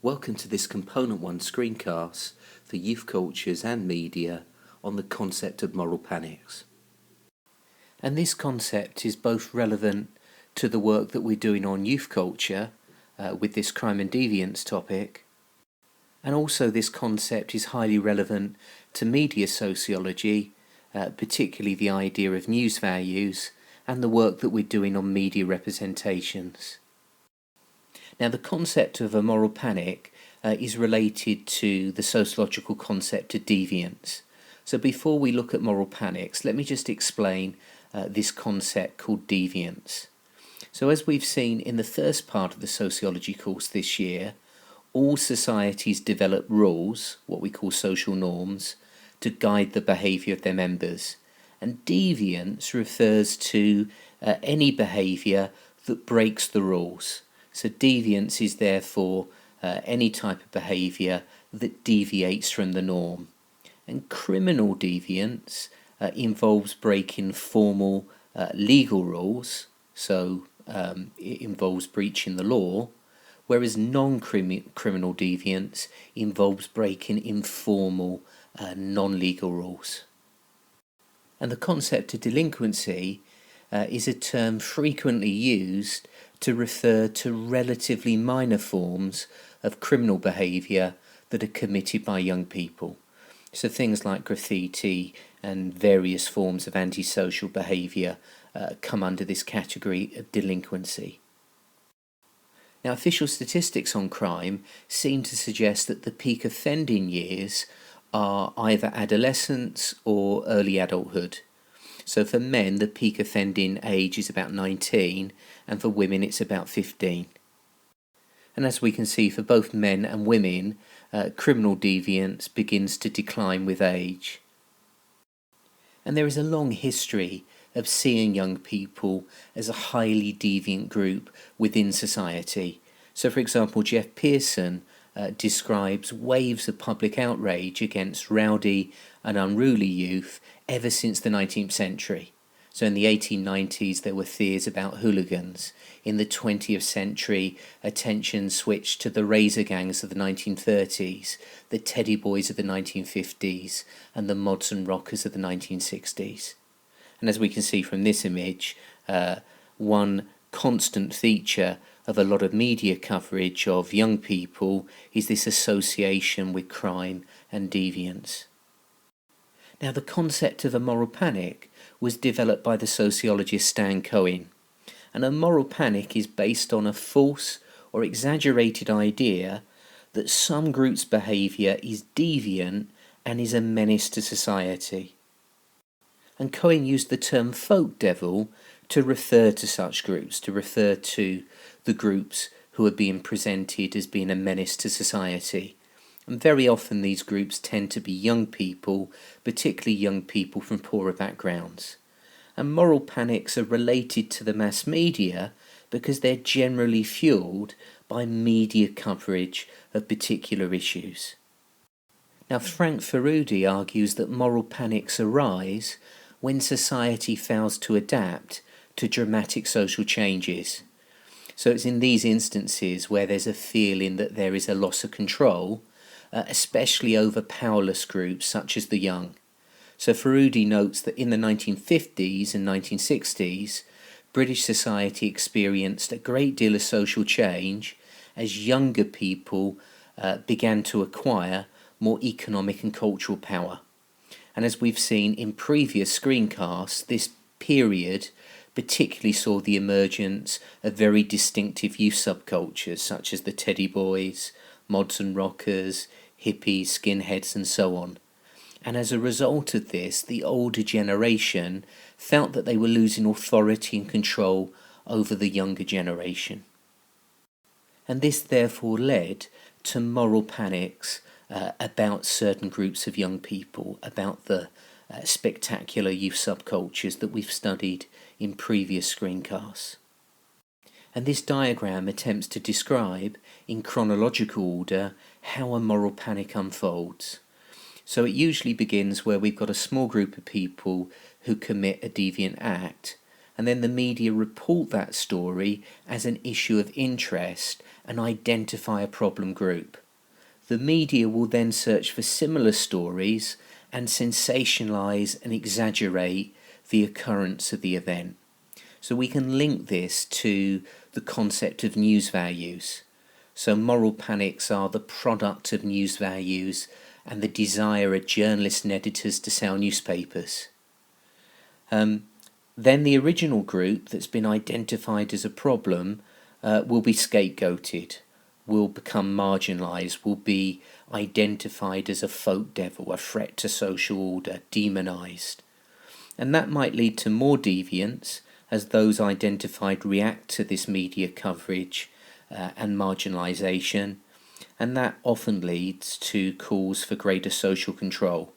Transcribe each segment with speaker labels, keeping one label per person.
Speaker 1: Welcome to this Component 1 screencast for youth cultures and media on the concept of moral panics. And this concept is both relevant to the work that we're doing on youth culture with this crime and deviance topic, and also this concept is highly relevant to media sociology, particularly the idea of news values and the work that we're doing on media representations. Now, the concept of a moral panic is related to the sociological concept of deviance. So before we look at moral panics, let me just explain this concept called deviance. So as we've seen in the first part of the sociology course this year, all societies develop rules, what we call social norms, to guide the behaviour of their members. And deviance refers to any behaviour that breaks the rules. So deviance is therefore any type of behaviour that deviates from the norm. And criminal deviance involves breaking formal legal rules, so it involves breaching the law, whereas non-criminal deviance involves breaking informal, non-legal rules. And the concept of delinquency is a term frequently used to refer to relatively minor forms of criminal behaviour that are committed by young people. So things like graffiti and various forms of antisocial behaviour come under this category of delinquency. Now, official statistics on crime seem to suggest that the peak offending years are either adolescence or early adulthood. So for men, the peak offending age is about 19, and for women it's about 15. And as we can see, for both men and women, criminal deviance begins to decline with age. And there is a long history of seeing young people as a highly deviant group within society. So for example, Jeff Pearson describes waves of public outrage against rowdy and unruly youth ever since the 19th century. So in the 1890s there were fears about hooligans. In the 20th century, attention switched to the razor gangs of the 1930s, the teddy boys of the 1950s, and the mods and rockers of the 1960s. And as we can see from this image, one constant feature of a lot of media coverage of young people is this association with crime and deviance. Now, the concept of a moral panic was developed by the sociologist Stan Cohen, and a moral panic is based on a false or exaggerated idea that some group's behaviour is deviant and is a menace to society. And Cohen used the term folk devil to refer to such groups, to refer to the groups who are being presented as being a menace to society. And very often these groups tend to be young people, particularly young people from poorer backgrounds. And moral panics are related to the mass media because they're generally fueled by media coverage of particular issues. Now, Frank Furedi argues that moral panics arise when society fails to adapt to dramatic social changes. So it's in these instances where there's a feeling that there is a loss of control, especially over powerless groups such as the young. So Furedi notes that in the 1950s and 1960s, British society experienced a great deal of social change as younger people began to acquire more economic and cultural power. And as we've seen in previous screencasts, this period particularly saw the emergence of very distinctive youth subcultures such as the teddy boys, mods and rockers, hippies, skinheads and so on. And as a result of this, the older generation felt that they were losing authority and control over the younger generation. And this therefore led to moral panics about certain groups of young people, about the spectacular youth subcultures that we've studied in previous screencasts. And this diagram attempts to describe, in chronological order, how a moral panic unfolds. So it usually begins where we've got a small group of people who commit a deviant act, and then the media report that story as an issue of interest and identify a problem group. The media will then search for similar stories and sensationalise and exaggerate the occurrence of the event. So we can link this to the concept of news values. So moral panics are the product of news values and the desire of journalists and editors to sell newspapers. Then the original group that's been identified as a problem will be scapegoated, will become marginalised, will be identified as a folk devil, a threat to social order, demonised. And that might lead to more deviance as those identified react to this media coverage and marginalisation, and that often leads to calls for greater social control.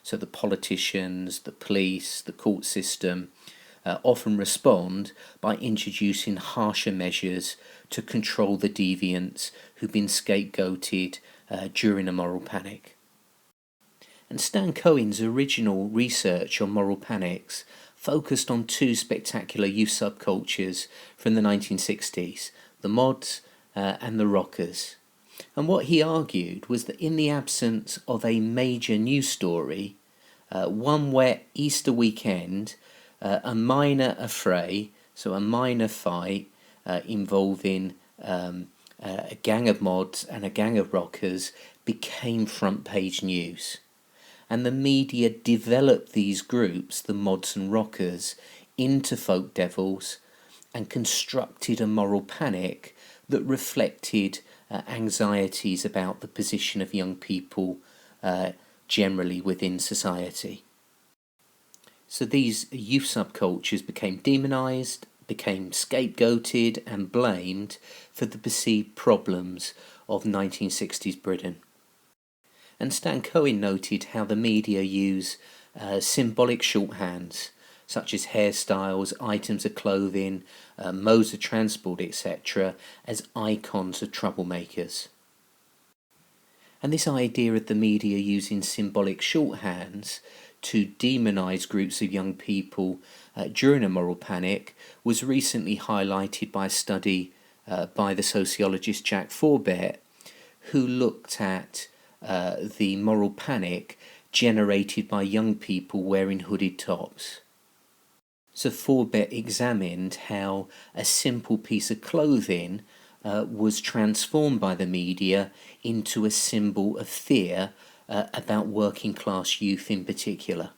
Speaker 1: So the politicians, the police, the court system often respond by introducing harsher measures to control the deviants who've been scapegoated during a moral panic. And Stan Cohen's original research on moral panics focused on two spectacular youth subcultures from the 1960s, the mods and the rockers. And what he argued was that in the absence of a major news story, one wet Easter weekend, a minor affray, so a minor fight involving a gang of mods and a gang of rockers became front page news. And the media developed these groups, the mods and rockers, into folk devils and constructed a moral panic that reflected anxieties about the position of young people generally within society. So these youth subcultures became demonised, became scapegoated and blamed for the perceived problems of 1960s Britain. And Stan Cohen noted how the media use symbolic shorthands, such as hairstyles, items of clothing, modes of transport, etc., as icons of troublemakers. And this idea of the media using symbolic shorthands to demonise groups of young people during a moral panic was recently highlighted by a study by the sociologist Jack Forbett, who looked at the moral panic generated by young people wearing hooded tops. So Forbett examined how a simple piece of clothing was transformed by the media into a symbol of fear about working class youth in particular.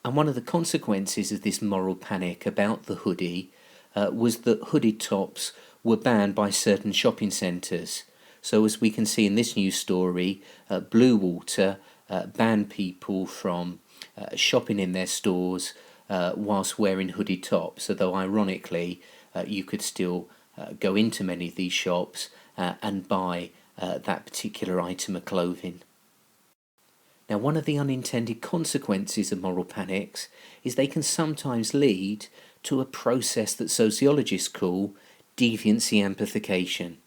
Speaker 1: And one of the consequences of this moral panic about the hoodie was that hooded tops were banned by certain shopping centres. So as we can see in this news story, Bluewater banned people from shopping in their stores whilst wearing hooded tops, although ironically you could still go into many of these shops and buy that particular item of clothing. Now, one of the unintended consequences of moral panics is they can sometimes lead to a process that sociologists call deviancy amplification.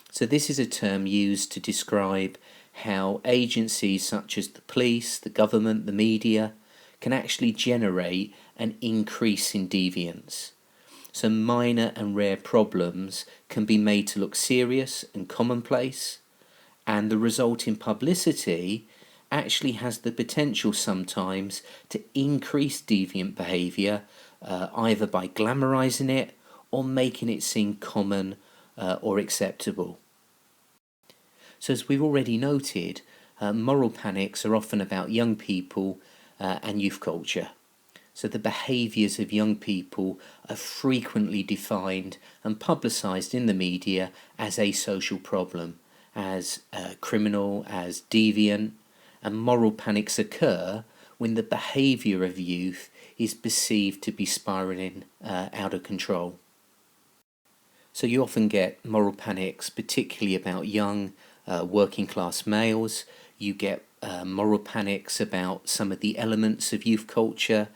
Speaker 1: So this is a term used to describe how agencies such as the police, the government, the media can actually generate an increase in deviance. So minor and rare problems can be made to look serious and commonplace, and the resulting publicity actually has the potential sometimes to increase deviant behaviour, either by glamorising it or making it seem common or acceptable. So as we've already noted, moral panics are often about young people and youth culture. So the behaviours of young people are frequently defined and publicised in the media as a social problem, as criminal, as deviant, and moral panics occur when the behaviour of youth is perceived to be spiralling out of control. So you often get moral panics, particularly about young working class males. You get moral panics about some of the elements of youth culture,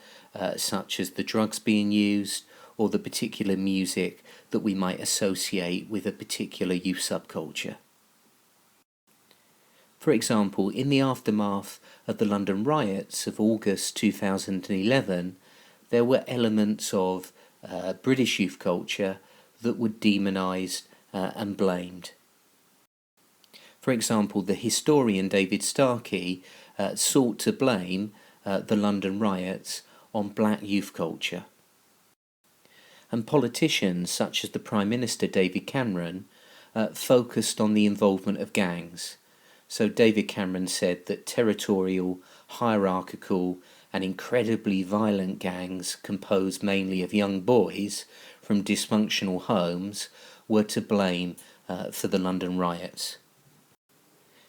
Speaker 1: such as the drugs being used or the particular music that we might associate with a particular youth subculture. For example, in the aftermath of the London riots of August 2011, there were elements of British youth culture that were demonised and blamed. For example, the historian David Starkey sought to blame the London riots on black youth culture. And politicians such as the Prime Minister David Cameron focused on the involvement of gangs. So David Cameron said that territorial, hierarchical and incredibly violent gangs composed mainly of young boys from dysfunctional homes were to blame for the London riots.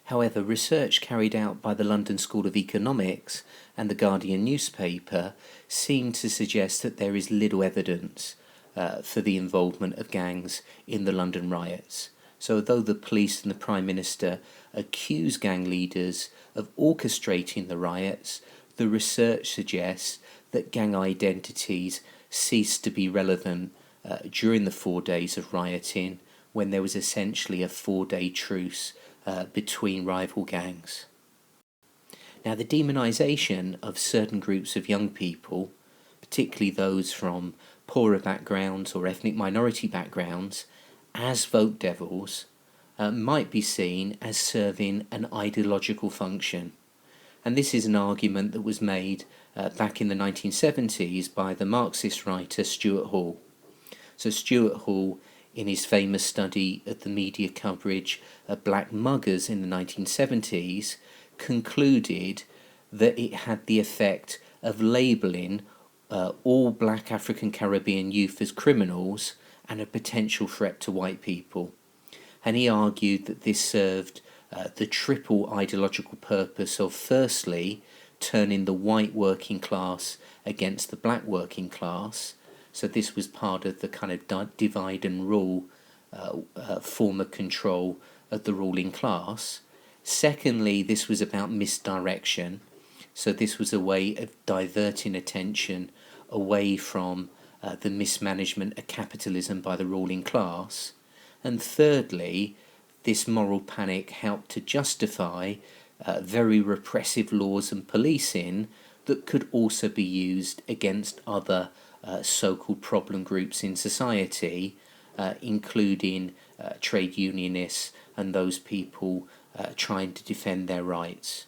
Speaker 1: However, research carried out by the London School of Economics and the Guardian newspaper seemed to suggest that there is little evidence for the involvement of gangs in the London riots. So although the police and the Prime Minister accuse gang leaders of orchestrating the riots, the research suggests that gang identities ceased to be relevant during the 4 days of rioting, when there was essentially a 4-day truce between rival gangs. Now, the demonisation of certain groups of young people, particularly those from poorer backgrounds or ethnic minority backgrounds, as vote devils, might be seen as serving an ideological function. And this is an argument that was made back in the 1970s by the Marxist writer Stuart Hall. So Stuart Hall, in his famous study of the media coverage of black muggers in the 1970s, concluded that it had the effect of labelling all black African Caribbean youth as criminals and a potential threat to white people. And he argued that this served the triple ideological purpose of, firstly, turning the white working class against the black working class. So this was part of the kind of divide and rule form of control of the ruling class. Secondly, this was about misdirection. So this was a way of diverting attention away from the mismanagement of capitalism by the ruling class. And thirdly, this moral panic helped to justify very repressive laws and policing that could also be used against other so-called problem groups in society, including trade unionists and those people trying to defend their rights.